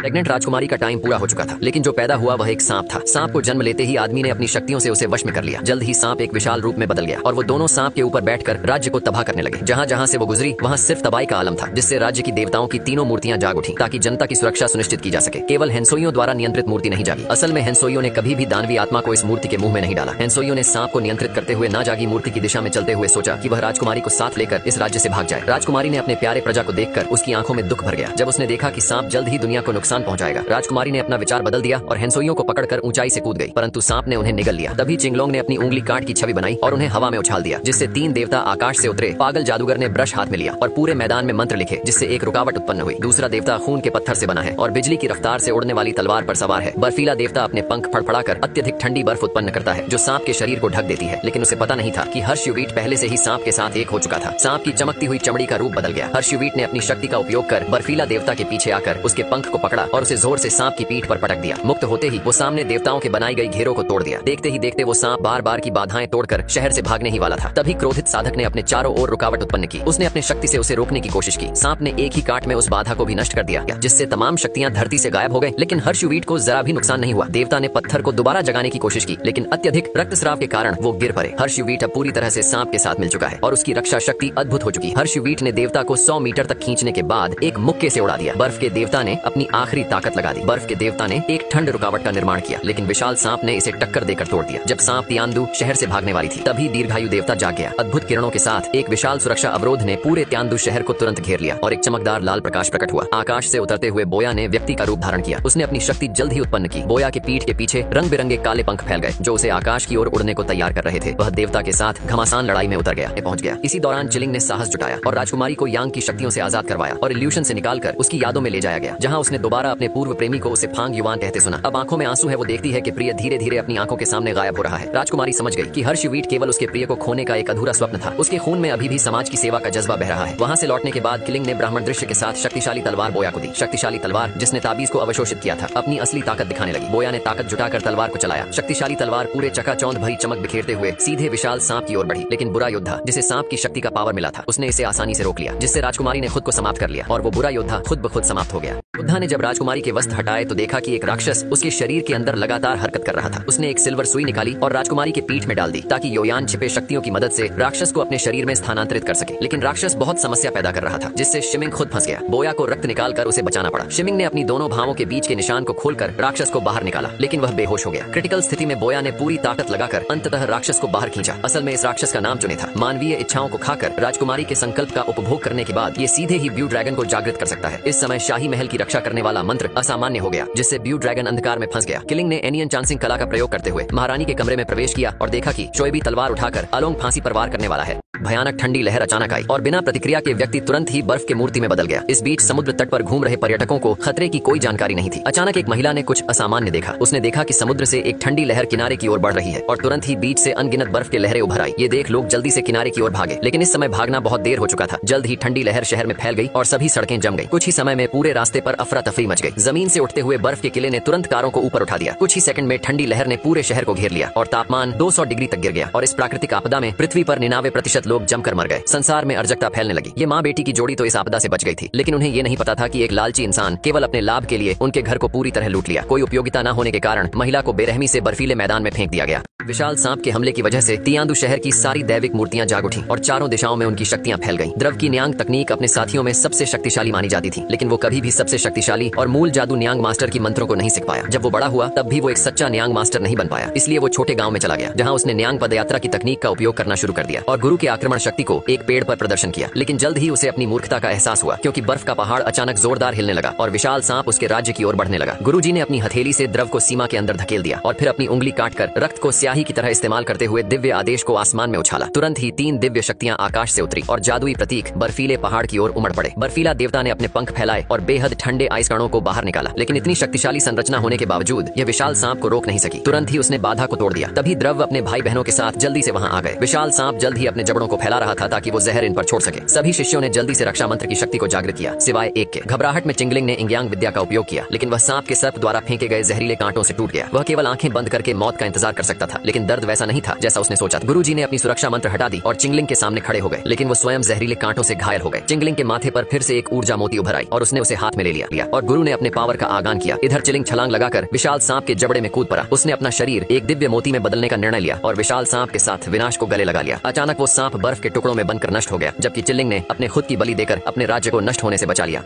Pregnant राजकुमारी का time पूरा हो चुका था, लेकिन जो पैदा हुआ वह एक सांप था। सांप को जन्म लेते ही आदमी ने अपनी शक्तियों से उसे वश में कर लिया। जल्द ही सांप एक विशाल रूप में बदल गया और वो दोनों सांप के ऊपर बैठकर राज्य को तबाह करने लगे। जहाँ जहाँ से वो गुजरी वहाँ सिर्फ तबाही का आलम था, जिससे राज्य की देवताओं की तीनों मूर्तियां जाग उठी ताकि जनता की सुरक्षा सुनिश्चित की जा सके। केवल हेंसोइयों द्वारा नियंत्रित मूर्ति नहीं जागी। असल में हेंसोइयों ने कभी भी दानवी आत्मा को इस मूर्ति के मुंह में नहीं डाला। हेंसोइयों ने सांप को नियंत्रित करते हुए ना जागी मूर्ति की दिशा में चलते हुए सोचा कि वह राजकुमारी को साथ लेकर इस राज्य से भाग जाए। राजकुमारी ने अपने प्यारे प्रजा को देखकर उसकी आंखों में दुख भर गया। जब उसने देखा कि सांप जल्द ही दुनिया को नुकसान पहुंचाएगा, राजकुमारी ने अपना विचार बदल दिया और हेंसोइयों को पकड़कर ऊंचाई से कूद गई, परंतु सांप ने उन्हें निगल लिया। तभी चिंगलोंग ने अपनी उंगली काट की छवि बनाई और उन्हें हवा में उछाल दिया, जिससे 3 देवता आकाश से उतरे। पागल जादूगर ने ब्रश हाथ में लिया और पूरे मैदान में मंत्र लिखे, जिससे एक रुकावट उत्पन्न हुई। दूसरा देवता खून के पत्थर से बना है और बिजली की रफ्तार से उड़ने वाली तलवार पर सवार है। बर्फीला देवता अपने पंख फड़फड़ाकर अत्यधिक ठंडी बर्फ उत्पन्न करता है, जो सांप के शरीर को ढक देती है। लेकिन उसे पता नहीं था कि हर्षयुवीट पहले से ही सांप के साथ एक हो चुका था। सांप की चमकती हुई चमड़ी का रूप बदल गया। हर्षयुवीट ने अपनी शक्ति का उपयोग कर बर्फीला देवता के पीछे आकर उसके पंख को पकड़ा और उसे जोर से सांप की पीठ पर पटक दिया। मुक्त होते ही वो सामने देवताओं के बनाई गई घेरों को तोड़ दिया। देखते ही देखते वो सांप बार बार की बाधाएं तोड़कर शहर से भागने ही वाला था। तभी क्रोधित साधक ने अपने चारों ओर रुकावट उत्पन्न की। उसने अपनी शक्ति से उसे रोकने की कोशिश की। सांप ने एक ही काट में उस बाधा को भी नष्ट कर दिया, जिससे तमाम शक्तियां धरती से गायब हो गई। लेकिन हर्षयुवीट को जरा भी नुकसान नहीं हुआ। देवता ने पत्थर को दोबारा जगाने की कोशिश की, लेकिन अत्यधिक रक्तस्राव के कारण वो गिर पड़े। हर्षयुवीट अब पूरी तरह से सांप के साथ मिल चुका है और उसकी रक्षा शक्ति अद्भुत हो चुकी है। हर्षयुवीट ने देवता को 100 मीटर तक खींचने के बाद एक मुक्के से उड़ा दिया। बर्फ के देवता ने अपनी आखिरी ताकत लगा दी। बर्फ के देवता ने एक ठंड रुकावट का निर्माण किया, लेकिन विशाल सांप ने इसे टक्कर देकर तोड़ दिया। जब सांप तियांदु शहर से भागने वाली थी, तभी दीर्घायु देवता जाग गया। अद्भुत किरणों के साथ एक विशाल सुरक्षा अवरोध ने पूरे तियांदु शहर को तुरंत घेर लिया और एक चमकदार लाल प्रकाश प्रकट हुआ। आकाश से उतरते हुए बोया ने व्यक्ति का रूप धारण किया। उसने अपनी शक्ति जल्द ही उत्पन्न की। बोया के पीठ के पीछे रंग बिरंगे काले पंख फैल गए, जो उसे आकाश की ओर उड़ने को तैयार कर रहे थे। वह देवता के साथ घमासान लड़ाई में उतर गया, पहुंच गया। इसी दौरान चिलिंग ने साहस जुटाया और राजकुमारी को यांग की शक्तियों से आजाद करवाया और इल्यूशन से निकालकर उसकी यादों में ले जाया गया, जहां उसने दोबारा अपने पूर्व प्रेमी को उसे फांग युवान कहते सुना। अब आंखों में आंसू है। वो देखती है कि प्रिय धीरे धीरे अपनी आंखों के सामने गायब हो रहा है। राजकुमारी समझ गई कि हर्षयुवीट केवल उसके प्रिय को खोने का एक अधूरा स्वप्न था। उसके खून में अभी भी समाज की सेवा का जज्बा बह रहा है। वहां से लौटने के बाद किलिंग ने ब्राह्मण दृश्य के साथ शक्तिशाली तलवार बोया को दी। शक्तिशाली तलवार जिसने ताबीज को अवशोषित किया था, अपनी असली ताकत दिखाने लगी। बोया ने ताकत जुटाकर तलवार को चलाया। शक्तिशाली तलवार पूरे चकाचौंध भरी चमक बिखेरते हुए सीधे विशाल सांप की ओर बढ़ी। लेकिन बुरा योद्धा, जिसे सांप की शक्ति का पावर मिला था, उसने इसे आसानी से रोक लिया, जिससे राजकुमारी ने खुद को समाप्त कर लिया और वो बुरा योद्धा खुद ब खुद समाप्त हो गया। योद्धा ने जब राजकुमारी के वस्त्र हटाए तो देखा कि एक राक्षस उसके शरीर के अंदर लगातार हरकत कर रहा था। उसने एक सिल्वर सुई निकाली और राजकुमारी के पीठ में डाल दी, ताकि योयान छिपे शक्तियों की मदद से राक्षस को अपने शरीर में स्थानांतरित कर सके। लेकिन राक्षस बहुत समस्या पैदा कर रहा था, जिससे शिमिंग खुद फंस गया। बोया को रक्त निकालकर उसे बचाना पड़ा। शिमिंग ने अपनी दोनों भावों के बीच के निशान को खोलकर राक्षस को बाहर निकाला, लेकिन वह बेहोश हो गया। क्रिटिकल स्थिति में बोया ने पूरी ताकत लगाकर अंततः राक्षस को बाहर खींचा। असल में इस राक्षस का नाम चुने था। मानवीय इच्छाओं को खाकर राजकुमारी के संकल्प का उपभोग करने के बाद ये सीधे ही ब्लू ड्रैगन को जागृत कर सकता है। इस समय शाही महल की रक्षा करने वाला मंत्र असामान्य हो गया, जिससे ब्लू ड्रैगन अंधकार में फंस गया। किलिंग ने एनियन चांसिंग कला का प्रयोग करते हुए महारानी के कमरे में प्रवेश किया और देखा कि शोएबी तलवार उठाकर अलोंग फांसी पर वार करने वाला है। भयानक ठंडी लहर अचानक आई और बिना प्रतिक्रिया के व्यक्ति तुरंत ही बर्फ के मूर्ति में बदल गया। इस बीच समुद्र तट पर घूम रहे पर्यटकों को खतरे की कोई जानकारी नहीं थी। अचानक एक महिला ने कुछ असामान्य देखा। उसने देखा कि समुद्र से एक ठंडी लहर किनारे की ओर बढ़ रही है और तुरंत ही बीच से अनगिनत बर्फ के लहरें उभर आई। ये देख लोग जल्दी से किनारे की ओर भागे, लेकिन इस समय भागना बहुत देर हो चुका था। जल्द ही ठंडी लहर शहर में फैल गई और सभी सड़कें जम गई। कुछ ही समय में पूरे रास्ते पर अफरा तफरी मच गई। जमीन से उठते हुए बर्फ के किले ने तुरंत कारों को ऊपर उठा दिया। कुछ ही सेकंड में ठंडी लहर ने पूरे शहर को घेर लिया और तापमान 200 डिग्री तक गिर गया। और इस प्राकृतिक आपदा में पृथ्वी पर 99% लोग जमकर मर गए। संसार में अराजकता फैलने लगी। ये माँ बेटी की जोड़ी तो इस आपदा से बच गई थी, लेकिन उन्हें ये नहीं पता था कि एक लालची इंसान केवल अपने लाभ के लिए उनके घर को पूरी तरह लूट लिया। कोई उपयोगिता न होने के कारण महिला को बेरहमी से बर्फीले मैदान में फेंक दिया गया। विशाल सांप के हमले की वजह से तियांदु शहर की सारी दैविक मूर्तियां जाग उठी और चारों दिशाओं में उनकी शक्तियां फैल गईं। द्रव की न्यांग तकनीक अपने साथियों में सबसे शक्तिशाली मानी जाती थी, लेकिन वो कभी भी सबसे शक्तिशाली और मूल जादू न्यांग मास्टर की मंत्रों को नहीं सीख पाया। जब वो बड़ा हुआ तब भी वो एक सच्चा न्यांग मास्टर नहीं बन पाया। इसलिए वो छोटे गांव में चला गया, जहां उसने न्यांग पदयात्रा की तकनीक का उपयोग करना शुरू कर दिया और गुरु के आक्रमण शक्ति को एक पेड़ पर प्रदर्शन किया। लेकिन जल्द ही उसे अपनी मूर्खता का एहसास हुआ, क्योंकि बर्फ का पहाड़ अचानक जोरदार हिलने लगा और विशाल सांप उसके राज्य की ओर बढ़ने लगा। गुरुजी ने अपनी हथेली से द्रव को सीमा के अंदर धकेल दिया और फिर अपनी उंगली काटकर रक्त को स्याही की तरह इस्तेमाल करते हुए दिव्य आदेश को आसमान में उछाला। तुरंत ही 3 दिव्य शक्तियां आकाश से उतरी और जादुई प्रतीक बर्फीले पहाड़ की ओर उमड़ पड़े। बर्फीला देवता ने अपने पंख फैलाए और बेहद ठंडे आइस कणों को बाहर निकाला, लेकिन इतनी शक्तिशाली संरचना होने के बावजूद यह विशाल सांप को रोक नहीं सकी। तुरंत ही उसने बाधा को तोड़ दिया। तभी द्रव अपने भाई बहनों के साथ जल्दी से वहां आ गए। विशाल सांप जल्द ही अपने जबड़ों को फैला रहा था ताकि वो जहर इन पर छोड़ सके। सभी शिष्यों ने जल्दी से रक्षा मंत्र की शक्ति को जागृत किया, सिवाय एक के। घबराहट में चिंगलिंग ने इंग्यांग विद्या का उपयोग किया, लेकिन वह सांप के सर्प द्वारा फेंके गए जहरीले कांटों से टूट गया। वह केवल आंखें बंद करके मौत का इंतजार कर सकता था, लेकिन दर्द वैसा नहीं था जैसा उसने सोचा था। गुरुजी ने अपनी सुरक्षा मंत्र हटा दी और चिंगलिंग के सामने खड़े हो गए, लेकिन वो स्वयं जहरीले कांटों से घायल हो गए। चिंगलिंग के माथे पर फिर से एक ऊर्जा मोती उभर आई और उसने उसे हाथ में ले लिया और और गुरु ने अपने पावर का आगान किया। इधर चिलिंग छलांग लगाकर विशाल सांप के जबड़े में कूद पड़ा। उसने अपना शरीर एक दिव्य मोती में बदलने का निर्णय लिया और विशाल सांप के साथ विनाश को गले लगा लिया। अचानक वो सांप बर्फ के टुकड़ों में बनकर नष्ट हो गया, जबकि चिलिंग ने अपने खुद की बलि देकर अपने राज्य को नष्ट होने से बचा लिया।